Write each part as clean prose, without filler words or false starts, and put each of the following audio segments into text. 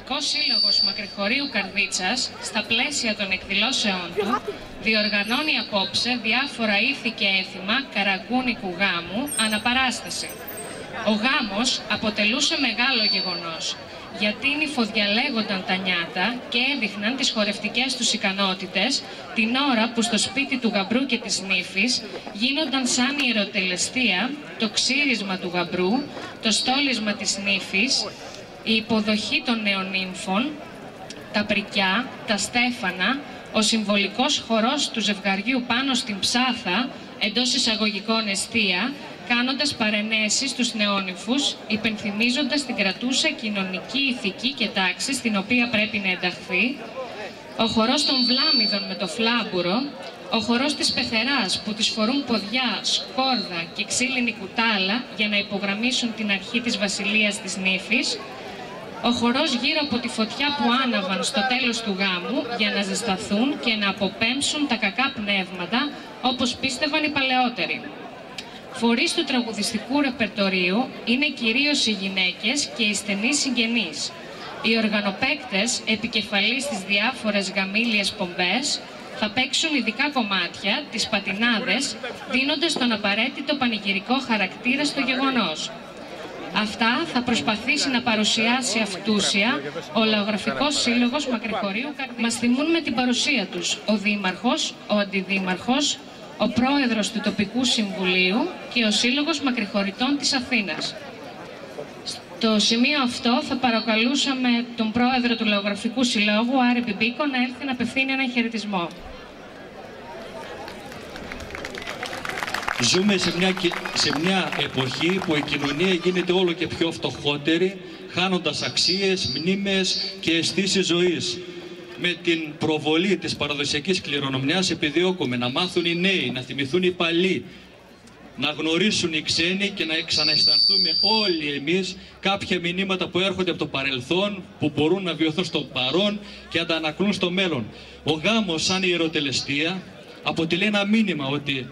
Ολογραφικός Σύλλογος Μακρυχωρίου Καρδίτσας, στα πλαίσια των εκδηλώσεών του, διοργανώνει απόψε διάφορα ήθη και έθιμα καραγκούνικου γάμου αναπαράσταση. Ο γάμος αποτελούσε μεγάλο γεγονός, γιατί νηφοδιαλέγονταν τα νιάτα και έδειχναν τις χορευτικές τους ικανότητες την ώρα που στο σπίτι του γαμπρού και της νύφης γίνονταν σαν ιεροτελεστία το ξύρισμα του γαμπρού, το στόλισμα της νύφης, η υποδοχή των νεονύμφων, τα πρικιά, τα στέφανα, ο συμβολικός χορός του ζευγαριού πάνω στην ψάθα, εντός εισαγωγικών εστία, κάνοντας παρενέσεις στους νεόνυμφους, υπενθυμίζοντας την κρατούσα κοινωνική, ηθική και τάξη στην οποία πρέπει να ενταχθεί, ο χορός των βλάμιδων με το φλάμπουρο, ο χορός της πεθεράς που τις φορούν ποδιά, σκόρδα και ξύλινη κουτάλα για να υπογραμμίσουν την αρχή της βασιλείας της νύφης, ο χορός γύρω από τη φωτιά που άναβαν στο τέλος του γάμου για να ζεσταθούν και να αποπέμψουν τα κακά πνεύματα, όπως πίστευαν οι παλαιότεροι. Φορείς του τραγουδιστικού ρεπερτορίου είναι κυρίως οι γυναίκες και οι στενείς συγγενείς. Οι οργανοπαίκτες, επικεφαλής στις διάφορες γαμήλιες πομπές, θα παίξουν ειδικά κομμάτια, τις πατινάδες, δίνοντας τον απαραίτητο πανηγυρικό χαρακτήρα στο γεγονός. Αυτά θα προσπαθήσει να παρουσιάσει αυτούσια ο Ολογραφικός Σύλλογος Μακρυχωρίου Καρδίτσας. Μας θυμούν με την παρουσία τους ο Δήμαρχος, ο Αντιδήμαρχος, ο Πρόεδρος του Τοπικού Συμβουλίου και ο Σύλλογος Μακρυχωρητών της Αθήνας. Στο σημείο αυτό θα παρακαλούσαμε τον Πρόεδρο του Ολογραφικού Συλλόγου, Άρη Μπιμπίκο, να έρθει να απευθύνει έναν χαιρετισμό. Ζούμε σε μια εποχή που η κοινωνία γίνεται όλο και πιο φτωχότερη, χάνοντας αξίες, μνήμες και αισθήσεις ζωής. Με την προβολή της παραδοσιακής κληρονομιάς επιδιώκουμε να μάθουν οι νέοι, να θυμηθούν οι παλιοί, να γνωρίσουν οι ξένοι και να ξανααισθανθούμε όλοι εμείς κάποια μηνύματα που έρχονται από το παρελθόν, που μπορούν να βιωθούν στο παρόν και να τα ανακλούν στο μέλλον. Ο γάμος σαν ιεροτελεστία αποτελεί ένα μήνυμα ότι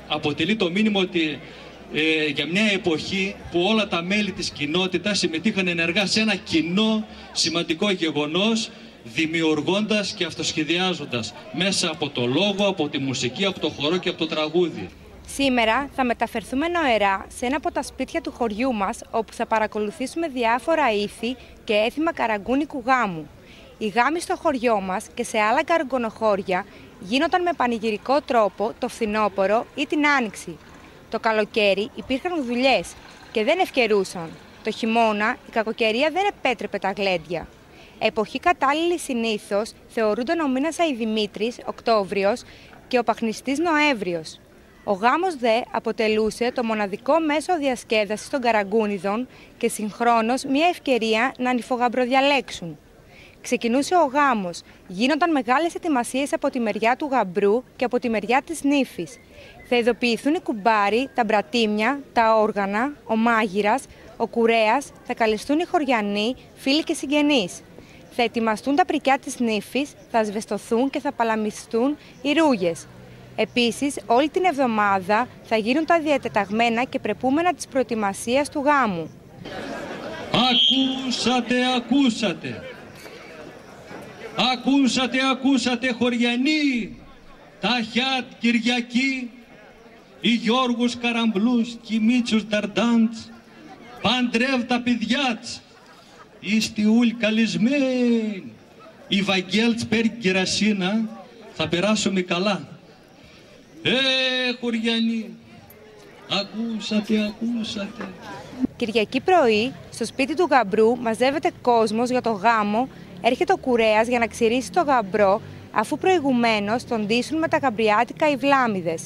αποτελεί το μήνυμα ότι για μια εποχή που όλα τα μέλη της κοινότητας συμμετείχαν ενεργά σε ένα κοινό σημαντικό γεγονός, δημιουργώντας και αυτοσχεδιάζοντας μέσα από το λόγο, από τη μουσική, από το χορό και από το τραγούδι. Σήμερα θα μεταφερθούμε νοερά σε ένα από τα σπίτια του χωριού μας, όπου θα παρακολουθήσουμε διάφορα ήθη και έθιμα καραγκούνικου γάμου. Οι γάμοι στο χωριό μας και σε άλλα καραγκονοχώρια γίνονταν με πανηγυρικό τρόπο το φθινόπωρο ή την άνοιξη. Το καλοκαίρι υπήρχαν δουλειές και δεν ευκαιρούσαν. Το χειμώνα η κακοκαιρία δεν επέτρεπε τα γλέντια. Εποχή κατάλληλη συνήθως θεωρούνταν ο μήνας Αηδημήτρης, Οκτώβριος, και ο Παχνιστής, Νοέμβριος. Ο γάμος δε αποτελούσε το μοναδικό μέσο διασκέδασης των καραγκούνιδων και συγχρόνως μια ευκαιρία να νηφογαμπροδιαλέξουν. Ξεκινούσε ο γάμος, γίνονταν μεγάλες ετοιμασίες από τη μεριά του γαμπρού και από τη μεριά της νύφης. Θα ειδοποιηθούν οι κουμπάροι, τα μπρατήμια, τα όργανα, ο μάγειρας, ο κουρέας, θα καλεστούν οι χωριανοί, φίλοι και συγγενείς. Θα ετοιμαστούν τα πρικιά της νύφης, θα σβεστοθούν και θα παλαμιστούν οι ρούγες. Επίσης, όλη την εβδομάδα θα γίνουν τα διατεταγμένα και πρεπούμενα της προετοιμασίας του γάμου. Ακούσατε! Ακούσατε χωριανοί, Ταχιάτ Κυριακή, οι Γιώργους Καραμπλούς και οι Μίτσους Νταρντάντς, παντρεύουν τα παιδιάτς, είστε ούλ καλεσμένοι, η Βαγγέλτς Πέρκ Κυρασίνα, θα περάσουμε καλά. Χωριανοί, ακούσατε. Κυριακή πρωί, στο σπίτι του γαμπρού μαζεύεται κόσμος για το γάμο. Έρχεται ο κουρέας για να ξηρίσει το γαμπρό, αφού προηγουμένως τον ντύσουν με τα γαμπριάτικα οι βλάμιδες.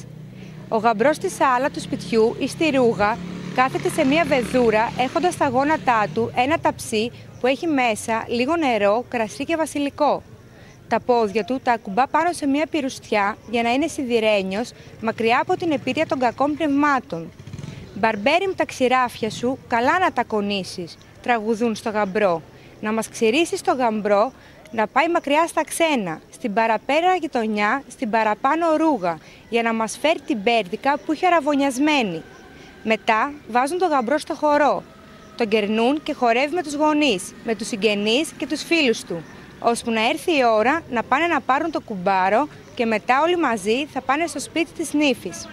Ο γαμπρός στη σάλα του σπιτιού ή στη ρούγα κάθεται σε μία βεδούρα, έχοντας στα γόνατά του ένα ταψί που έχει μέσα λίγο νερό, κρασί και βασιλικό. Τα πόδια του τα ακουμπά πάνω σε μία πυρουστιά για να είναι σιδηρένιος, μακριά από την επίρρεια των κακών πνευμάτων. «Μπαρμπέρι με τα ξηράφια σου, καλά να τα κονίσεις», τραγουδούν στο γαμπρό. «Να μας ξυρίσεις το γαμπρό, να πάει μακριά στα ξένα, στην παραπέρα γειτονιά, στην παραπάνω ρούγα, για να μας φέρει την πέρδικα που είχε αραβωνιασμένη». Μετά βάζουν το γαμπρό στο χορό. τον κερνούν και χορεύει με τους γονείς, με τους συγγενείς και τους φίλους του, ώσπου να έρθει η ώρα να πάνε να πάρουν το κουμπάρο και μετά όλοι μαζί θα πάνε στο σπίτι της νύφης.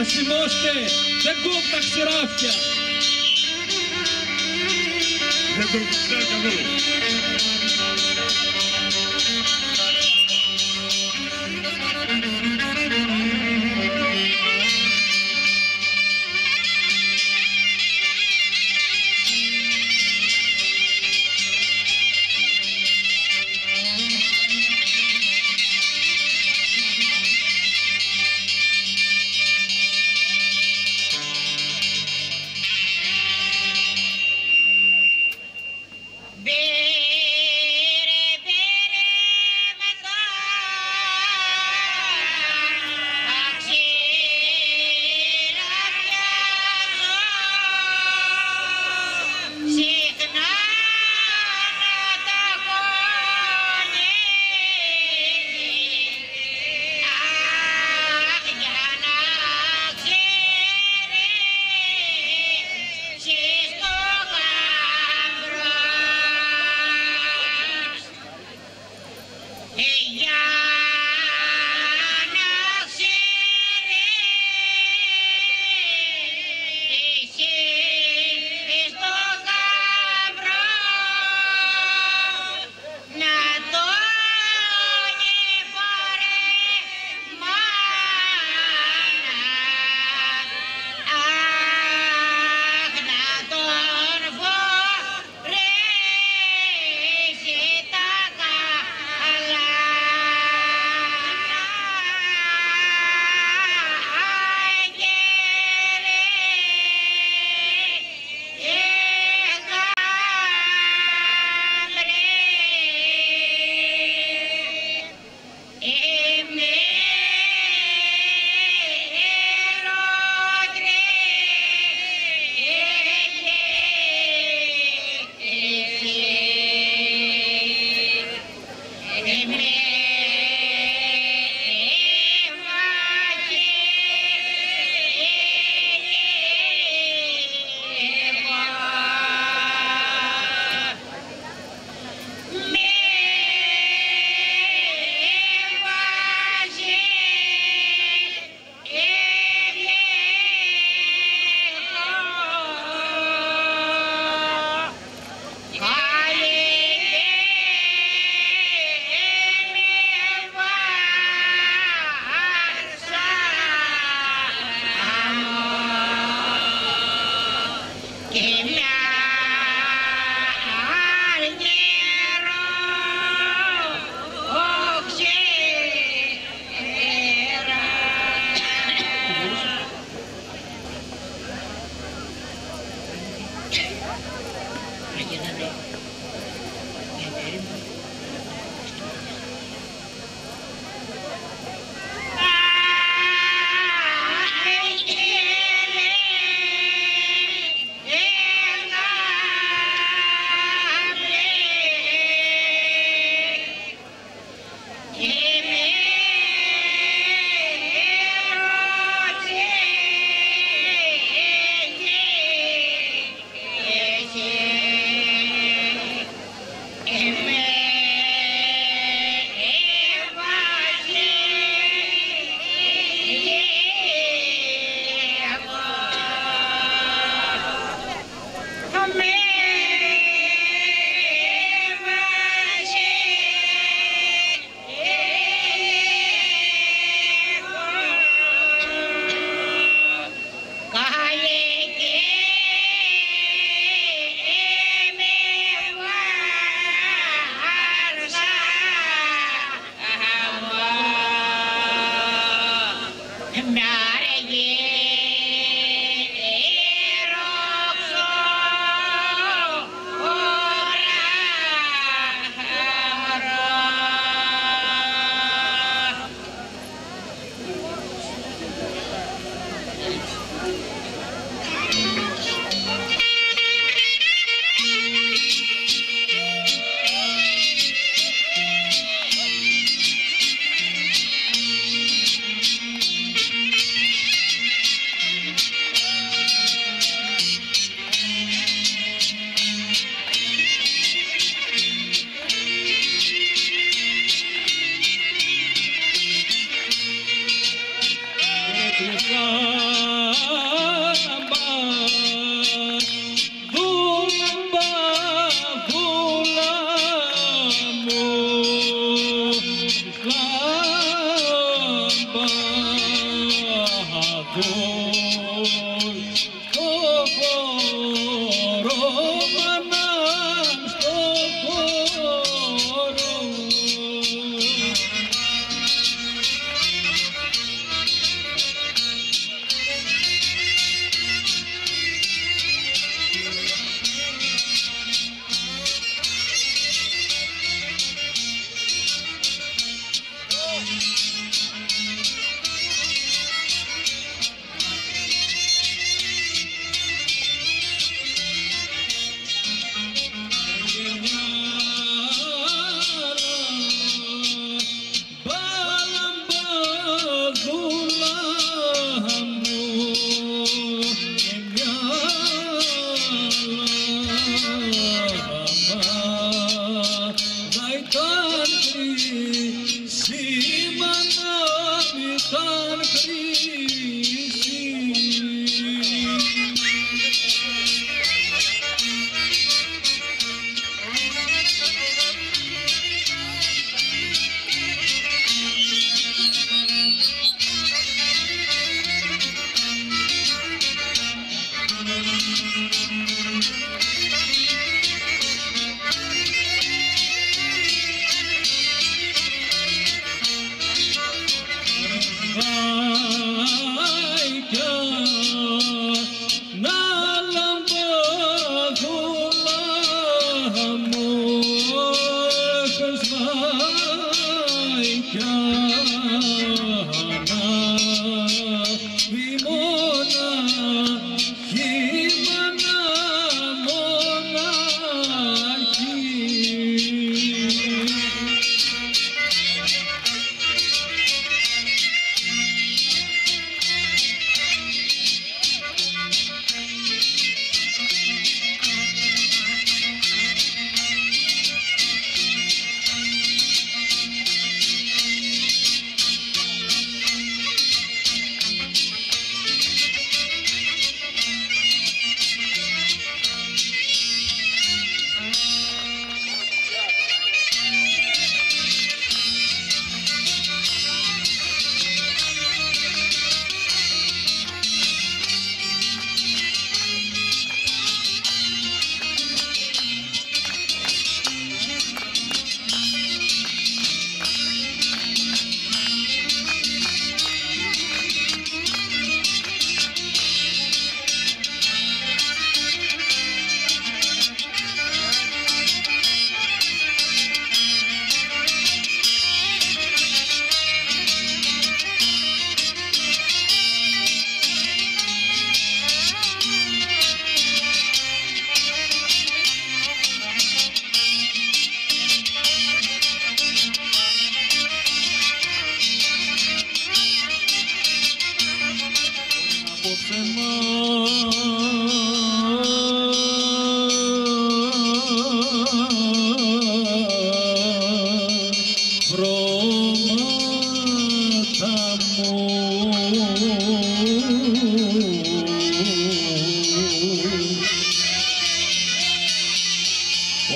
Ασημώστε, δεν κόβω τα ξηράφια. Δεν το ξέρω καθόλου. Bere, bere.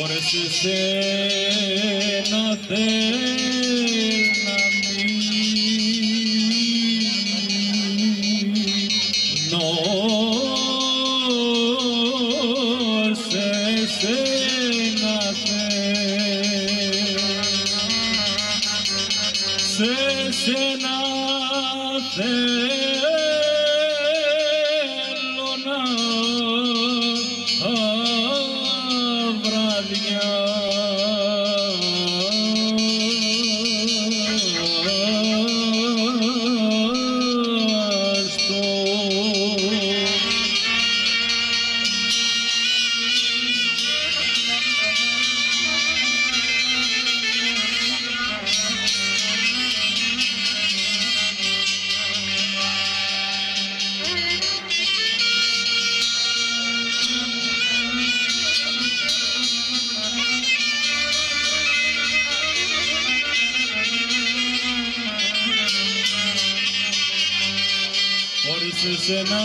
Ωρες εσένα θέλ να μείνω, σε σένα σε σένα θέλω να σε σένα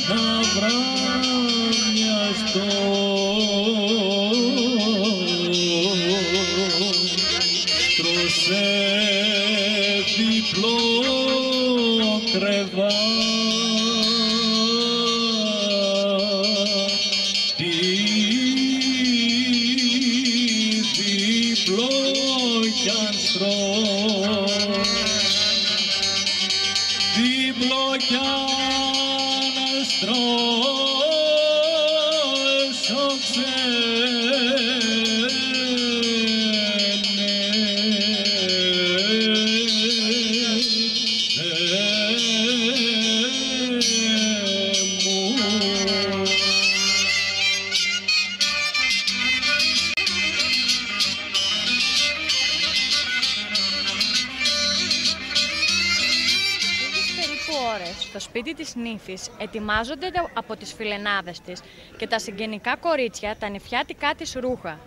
να βραμιαστώ στρώσε διπλό κρεβάτι διπλό κι αν στρώσω στο σπίτι της νύφης ετοιμάζονται από τις φιλενάδες της και τα συγγενικά κορίτσια τα νηφιάτικά της ρούχα.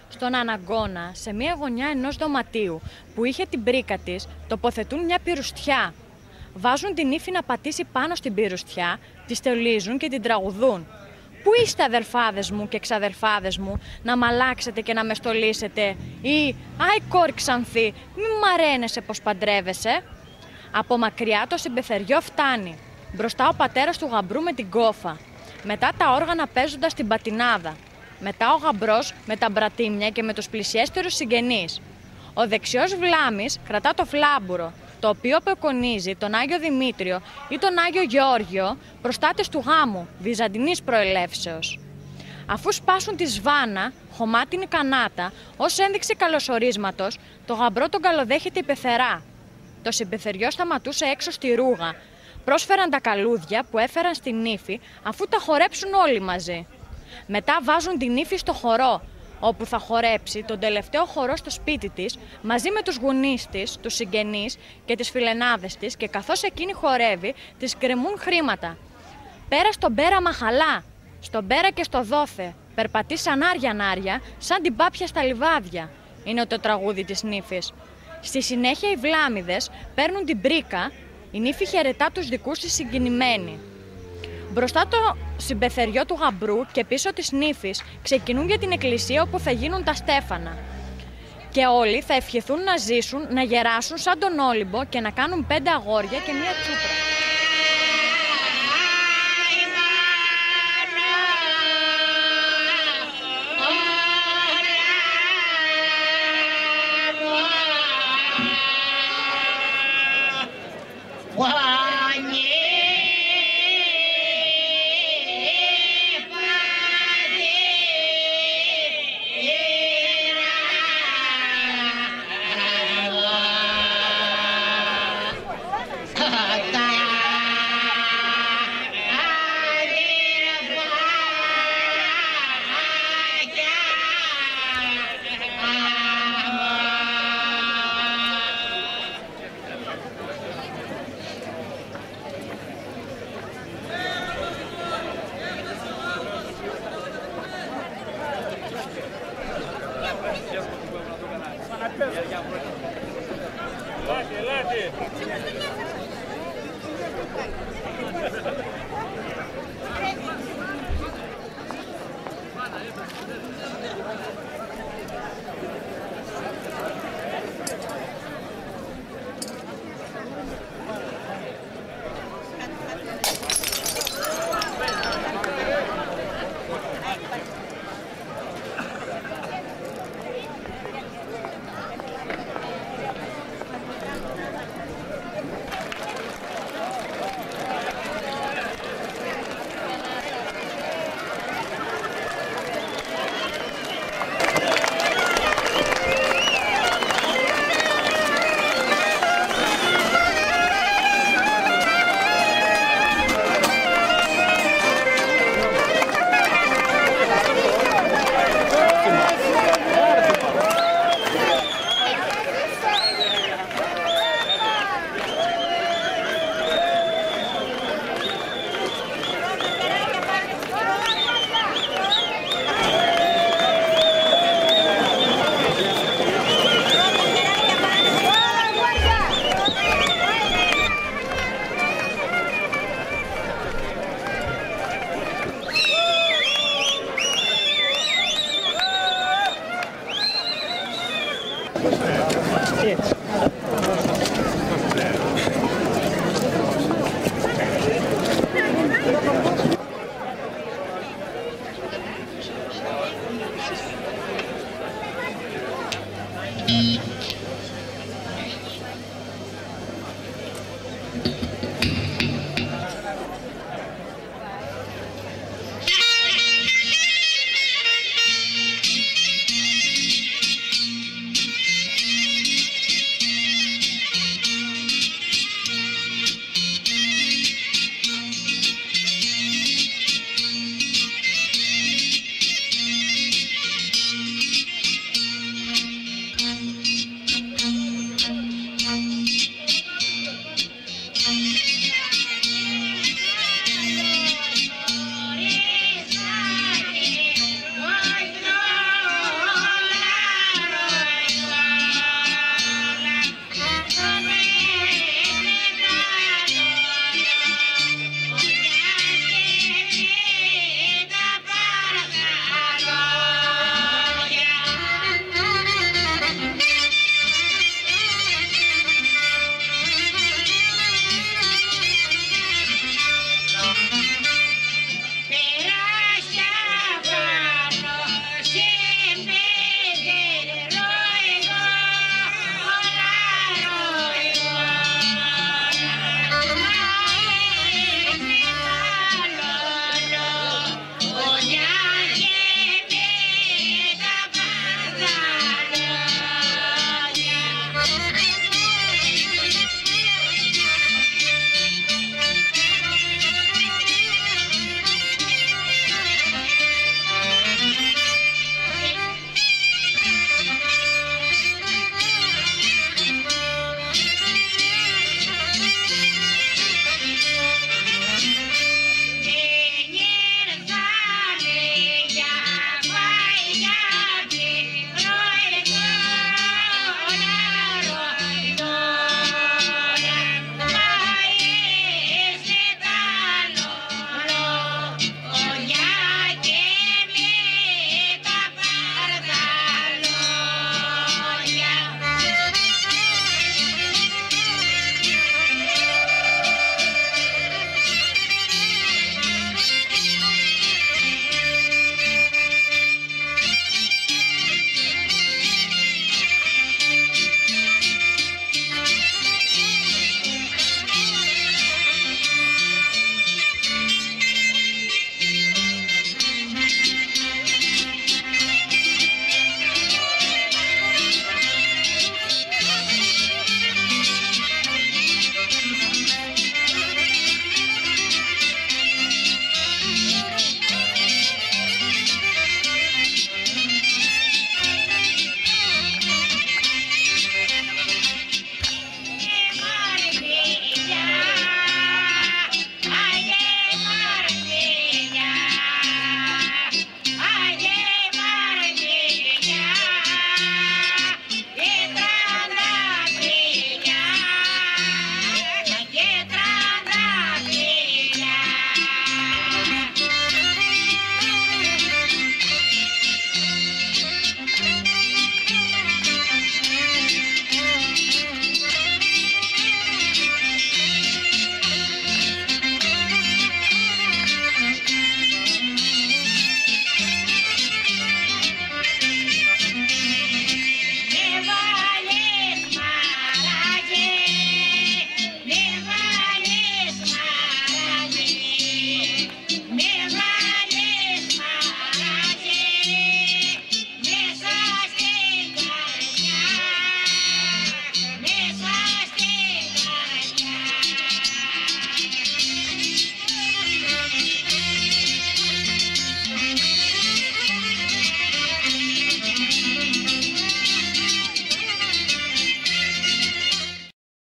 Στον αναγκώνα, σε μία γωνιά ενός δωματίου που είχε την πρίκα της, τοποθετούν μια πυρουστιά. Βάζουν την νύφη να πατήσει πάνω στην πυρουστιά, τη στολίζουν και την τραγουδούν. «Πού είστε αδελφάδες μου και ξαδελφάδες μου, να μ' αλλάξετε και να με στολίσετε» ή «Άι κόρη Ξανθή, μη μαραίνεσαι πως παντρεύεσαι». Από μακριά το συμπεθεριό φτάνει. Μπροστά ο πατέρας του γαμπρού με την κόφα. Μετά τα όργανα παίζοντας την πατινάδα. Μετά ο γαμπρός με τα μπρατήμια και με τους πλησιέστερους συγγενείς. Ο δεξιός βλάμης κρατά το φλάμπουρο, το οποίο απεικονίζει τον Άγιο Δημήτριο ή τον Άγιο Γεώργιο, προστάτες του γάμου, βυζαντινής προελεύσεως. Αφού σπάσουν τη σβάνα, χωμάτινη κανάτα, ως ένδειξη καλωσορίσματος, το γαμπρό τον καλοδέχεται η πεθερά. Το συμπεθεριό σταματούσε έξω στη ρούγα. Πρόσφεραν τα καλούδια που έφεραν στη νύφη, αφού τα χορέψουν όλοι μαζί. Μετά βάζουν την νύφη στο χορό, όπου θα χορέψει τον τελευταίο χορό στο σπίτι της, μαζί με τους γονείς της, τους συγγενείς και τις φιλενάδες της, και καθώς εκείνη χορεύει, της κρεμούν χρήματα. «Πέρα στον πέρα μαχαλά, στον πέρα και στο δόθε, περπατεί σαν άρια, σαν την πάπια στα λιβάδια», είναι το τραγούδι της νύφης. Στη συνέχεια οι βλάμιδες παίρνουν την πρίκα, η νύφη χαιρετά τους δικούς της συγκινημένοι. Μπροστά το συμπεθεριό του γαμπρού και πίσω της νύφης ξεκινούν για την εκκλησία όπου θα γίνουν τα στέφανα. Και όλοι θα ευχηθούν να ζήσουν, να γεράσουν σαν τον Όλυμπο και να κάνουν 5 αγόρια και 1 τσούπρα.